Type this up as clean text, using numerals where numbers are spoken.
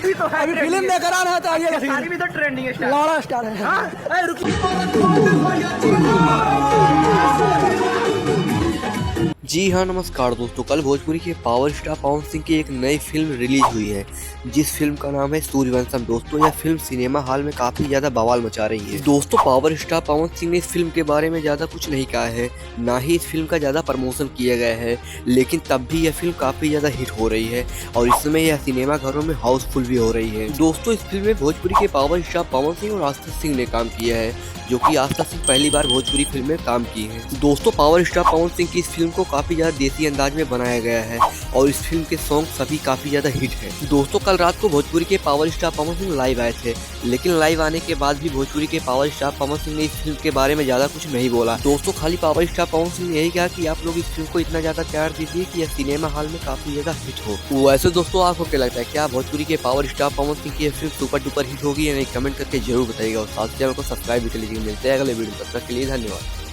भी तो है, अभी फिल्म लेकर आ रहा है तो आइएगा सारी भी तो ट्रेंडिंग स्टार। लौड़ा स्टार है। हाँ, अरे रुकिए। जी हाँ, नमस्कार दोस्तों। कल भोजपुरी के पावर स्टार पवन सिंह की एक नई फिल्म रिलीज हुई है, जिस फिल्म का नाम है सूर्यवंशम। दोस्तों, यह फिल्म सिनेमा हॉल में काफी ज्यादा बवाल मचा रही है। दोस्तों, पावर स्टार पवन सिंह ने इस फिल्म के बारे में ज्यादा कुछ नहीं कहा है, ना ही इस फिल्म का ज्यादा प्रमोशन किया गया है, लेकिन तब भी यह फिल्म काफी ज्यादा हिट हो रही है और इस समय यह सिनेमा घरों में हाउसफुल भी हो रही है। दोस्तों, इस फिल्म में भोजपुरी के पावर स्टार पवन सिंह और आस्था सिंह ने काम किया है, जो कि आस्था सिंह पहली बार भोजपुरी फिल्म में काम की है। दोस्तों, पावर स्टार पवन सिंह की इस फिल्म को काफी ज्यादा देसी अंदाज में बनाया गया है और इस फिल्म के सॉन्ग सभी काफी ज्यादा हिट है। दोस्तों, कल रात को भोजपुरी के power star Pawan Singh live आए थे, लेकिन लाइव आने के बाद भी भोजपुरी के पावर स्टार पवन सिंह ने इस फिल्म के बारे में ज्यादा कुछ नहीं बोला। दोस्तों, खाली पावर स्टार पवन सिंह ने यही कहा कि आप लोग इस फिल्म को इतना ज्यादा प्यार दीजिए कि यह सिनेमा हॉल में काफी ज्यादा हिट हो। वैसे दोस्तों, आपको क्या लगता है, क्या भोजपुरी के पावर स्टार पवन सिंह की यह फिल्म सुपर डुपर हिट होगी या नहीं? कमेंट करके जरूर बताइएगा और साथ ही चैनल को सब्सक्राइब भी कर लीजिए। मिलते हैं अगले वीडियो, तब तक के लिए धन्यवाद।